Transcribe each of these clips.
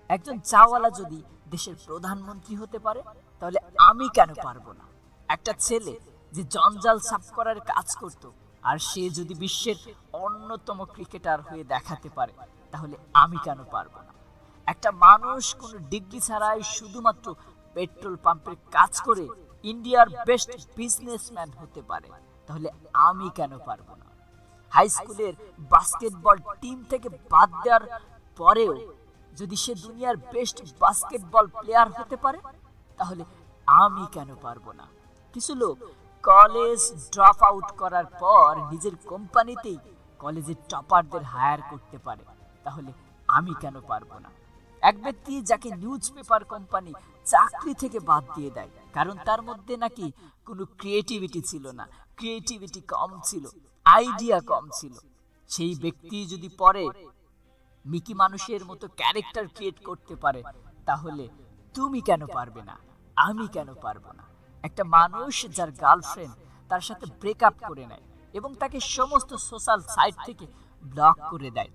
একজন চাওয়ালা যদি দেশের প্রধানমন্ত্রী হতে পারে, তাহলে আমি কেন পারবো না? একটা ছেলে যে জঞ্জাল সাফ করার কাজ করত, আর সে যদি বিশ্বের অন্যতম ক্রিকেটার হয়ে দেখাতে পারে, তাহলে আমি কেন পারবো না? একটা মানুষ কোনো ডিগ্রি ছাড়াই শুধুমাত্র পেট্রোল পাম্পের কাজ করে ইন্ডিয়ার বেস্ট বিজনেসম্যান হতে পারে, তাহলে আমি কেন পারবো না? হাই স্কুলের বাস্কেটবল টিম থেকে বাদ দেওয়ার পরেও যদি সে দুনিয়ার বেস্ট বাস্কেটবল প্লেয়ার হতে পারে, তাহলে আমি কেন পারবো না? কিছু লোক কলেজ ড্রপ আউট করার পর নিজের কোম্পানিতেই কলেজের টপারদের হায়ার করতে পারে, তাহলে আমি কেন পারবো না? এক ব্যক্তি যাকে নিউজ পেপার কোম্পানি চাকরি থেকে বাদ দিয়ে দেয় কারণ তার মধ্যে নাকি কোনো ক্রিয়েটিভিটি ছিল না, ক্রিয়েটিভিটি কম ছিল, আইডিয়া কম ছিল, সেই ব্যক্তি যদি পরে মিকি মানুষের মতো ক্যারেক্টার ক্রিয়েট করতে পারে, তাহলে তুমি কেন পারবে না? আমি কেন পারবো না? একটা মানুষ যার গার্লফ্রেন্ড তার সাথে ব্রেকআপ করে নেয় এবং তাকে সমস্ত সোশ্যাল সাইট থেকে ব্লক করে দেয়,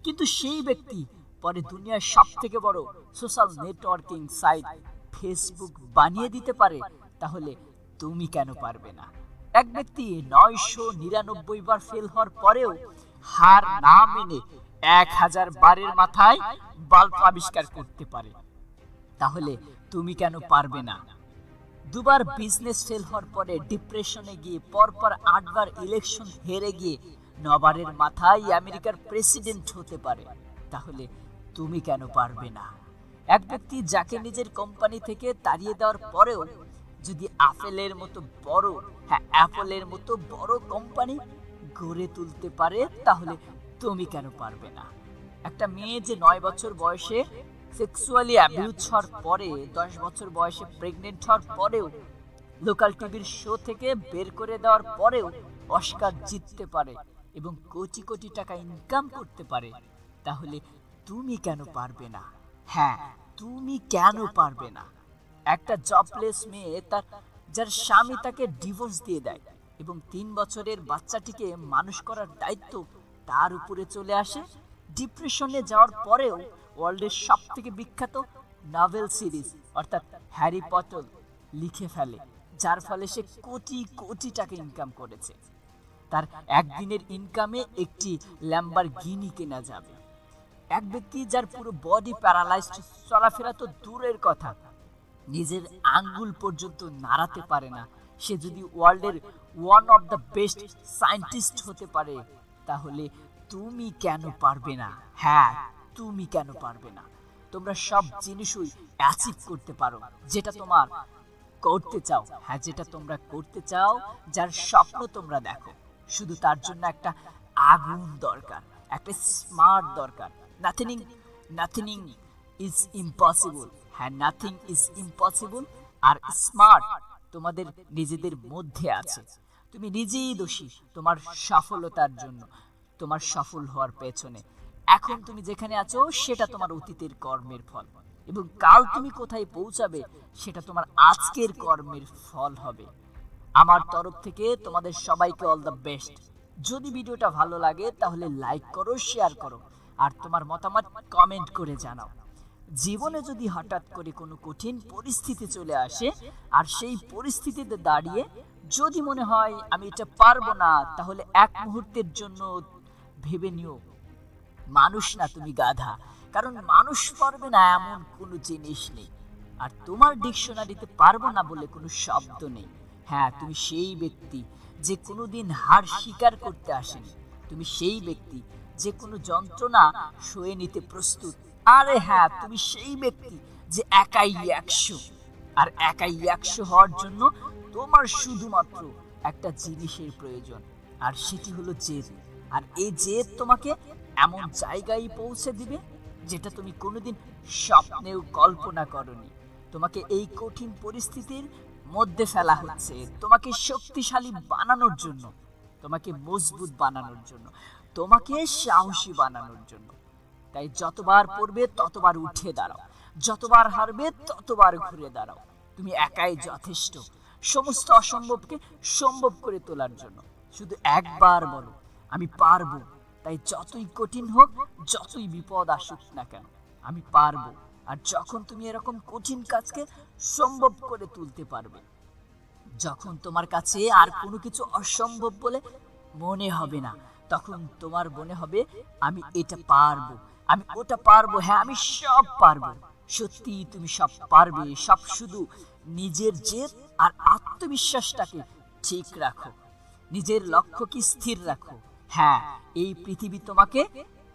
কিন্তু সেই ব্যক্তি পরে দুনিয়ার সব থেকে বড় সোশ্যাল নেটওয়ার্কিং সাইট ফেসবুক বানিয়ে দিতে পারে, তাহলে তুমি কেন পারবে না? এক ব্যক্তি 999 বার ফেল হওয়ার পরেও হার না মেনে 1000 বারের মাথায় বাল্ব আবিষ্কার করতে পারে, তাহলে তুমি কেন পারবে না? দুবার বিজনেস ফেল হওয়ার পরে ডিপ্রেশনে গিয়ে পরপর 8 বার ইলেকশন হেরে গিয়ে 9 বারের মাথায় আমেরিকার প্রেসিডেন্ট হতে পারে, তাহলে তুমি কেন পারবে না? এক ব্যক্তি যাকে নিজের কোম্পানি থেকে তাড়িয়ে দেওয়ার পরেও যদি অ্যাপলের মতো বড় কোম্পানি গড়ে তুলতে পারে, তাহলে তুমি কেন পারবে না? একটা মেয়ে যে 9 বছর বয়সে সেক্সুয়ালি অ্যাবিউজ হওয়ার পরে 10 বছর বয়সে প্রেগনেন্ট হওয়ার পরেও লোকাল টিভির শো থেকে বের করে দেওয়ার পরেও অস্কার জিততে পারে এবং কোটি কোটি টাকা ইনকাম করতে পারে, তাহলে তুমি কেন পারবে না? হ্যাঁ, তুমি কেন পারবে না? একটা জবলেস মেয়ে যার স্বামী তাকে ডিভোর্স দিয়ে দেয় এবং 3 বছরের বাচ্চাটিকে মানুষ করার দায়িত্ব তার উপরে চলে আসে, ডিপ্রেশনে যাওয়ার পরেও ওয়ার্ল্ডের সব থেকে বিখ্যাত নভেল সিরিজ অর্থাৎ হ্যারি পটার লিখে ফেলে, যার ফলে সে কোটি কোটি টাকা ইনকাম করেছে। তার একদিনের ইনকামে একটি ল্যাম্বরগিনি কেনা যাবে। এক ব্যক্তি যার পুরো বডি প্যারালাইজড, চলাফেরা তো দূরের কথা, নিজের আঙ্গুল পর্যন্ত নাড়াতে পারে না, সে যদি ওয়ার্ল্ডের one of the best scientist হতে পারে, তাহলে তুমি কেন পারবে না? হ্যাঁ, তুমি কেন পারবে না? তোমরা সব জিনিসই অ্যাচিভ করতে পারো যেটা তোমার করতে চাও। হ্যাঁ, যেটা তোমরা করতে চাও, যার স্বপ্ন তোমরা দেখো, শুধু তার জন্য একটা আগুন দরকার, একটা স্মার্ট দরকার। Nothing is impossible. হ্যাঁ, নাথিং ইজ ইম্পসিবল। আর স্মার্ট তোমাদের নিজেদের মধ্যে আছে। তুমি নিজেই দোষী তোমার সফলতার জন্য, তোমার সফল হওয়ার পেছনে। এখন তুমি যেখানে আছো সেটা তোমার অতীতের কর্মের ফল, এবং কাল তুমি কোথায় পৌঁছাবে সেটা তোমার আজকের কর্মের ফল হবে। আমার তরফ থেকে তোমাদের সবাইকে অল দ্য বেস্ট। যদি ভিডিওটা ভালো লাগে তাহলে লাইক করো, শেয়ার করো, আর তোমার মতামত কমেন্ট করে জানাও। জীবনে যদি হঠাৎ করে কোনো কঠিন পরিস্থিতি চলে আসে, আর সেই পরিস্থিতিতে দাঁড়িয়ে যদি মনে হয় আমি এটা পারবো না, তাহলে এক মুহূর্তের জন্য ভেবে নিও মানুষ না, তুমি গাধা। কারণ মানুষ পারবে না এমন কোনো জিনিস নেই, আর তোমার ডিকশনারিতে পারবো না বলে কোনো শব্দ নেই। হ্যাঁ, তুমি সেই ব্যক্তি যে কোনোদিন হার স্বীকার করতে আসেনি। তুমি সেই ব্যক্তি যে কোনো যন্ত্রণা সয়ে নিতে প্রস্তুত। আরে হ্যাঁ, তুমি সেই ব্যক্তি যে একাই 100, আর একাই 100 হওয়ার জন্য তোমার শুধুমাত্র একটা জিনিসের প্রয়োজন, আর সেটি হলো জেদ। আর এই জেদ তোমাকে এমন জায়গায় পৌঁছে দিবে যেটা তুমি কোনোদিন স্বপ্নেও কল্পনা করনি। তোমাকে এই কঠিন পরিস্থিতির মধ্যে ফেলা হচ্ছে তোমাকে শক্তিশালী বানানোর জন্য, তোমাকে মজবুত বানানোর জন্য, তোমাকে সাহসী বানানোর জন্য। তাই যতবার পড়বে ততবার উঠে দাঁড়াও, যতবার হারবে ততবার ঘুরে দাঁড়াও। তুমি একাই যথেষ্ট সমস্ত অসম্ভবকে সম্ভব করে তোলার জন্য। শুধু একবার বলো আমি পারবো। তাই যতই কঠিন হোক, যতই বিপদ আসুক না কেন, আমি পারবো। আর যখন তুমি এরকম কঠিন কাজকে সম্ভব করে তুলতে পারবে, যখন তোমার কাছে আর কোনো কিছু অসম্ভব বলে মনে হবে না, তখন তোমার মনে হবে আমি এটা পারবো, আমি ওটা পারবো, হ্যাঁ আমি সব পারবো। সত্যি তুমি সব পারবে, সব শুধু নিজের জেদ আর আত্মবিশ্বাসটাকে ঠিক রাখো, নিজের লক্ষ্যকে স্থির রাখো। হ্যাঁ, এই পৃথিবী তোমাকে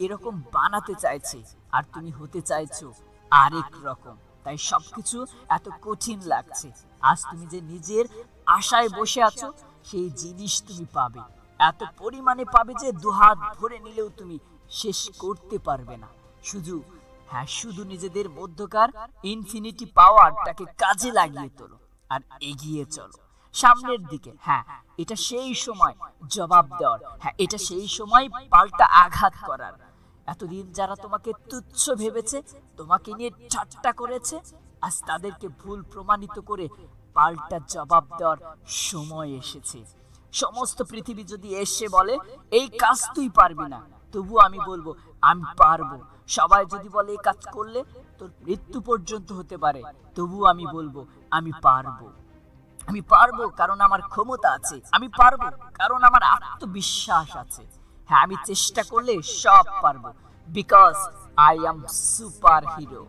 এরকম বানাতে চাইছে, আর তুমি হতে চাইছো আরেক রকম। তাই সবকিছু এত কঠিন লাগছে। আজ তুমি যে নিজের আশায় বসে আছো, সেই জিনিস তুমি পাবে, এত পরিমাণে পাবে যে দুহাত ভরে নিলেও তুমি শেষ করতে পারবে না। শুধু নিজেদের মধ্যকার ইনফিনিটি পাওয়ারটাকে কাজে লাগিয়ে তোলো আর এগিয়ে চলো সামনের দিকে। হ্যাঁ, এটা সেই সময় জবাব দেওয়ার, হ্যাঁ এটা সেই সময় পাল্টা আঘাত করার। এতদিন যারা তোমাকে তুচ্ছ ভেবেছে, তোমাকে নিয়ে ঠাট্টা করেছে, আজ তাদেরকে ভুল প্রমাণিত করে পাল্টা জবাব দেওয়ার সময় এসেছে। সমস্ত পৃথিবী যদি এসে বলে এই কাজ তুই পারবি না, তবু আমি বলবো আমি পারবো। সবাই যদি বলে এই কাজ করলে তোর মৃত্যু পর্যন্ত হতে পারে, তবু আমি বলবো আমি পারবো। আমি পারবো কারণ আমার ক্ষমতা আছে, আমি পারবো কারণ আমার আত্মবিশ্বাস আছে। হ্যাঁ, আমি চেষ্টা করলে সব পারবো, because I am super hero.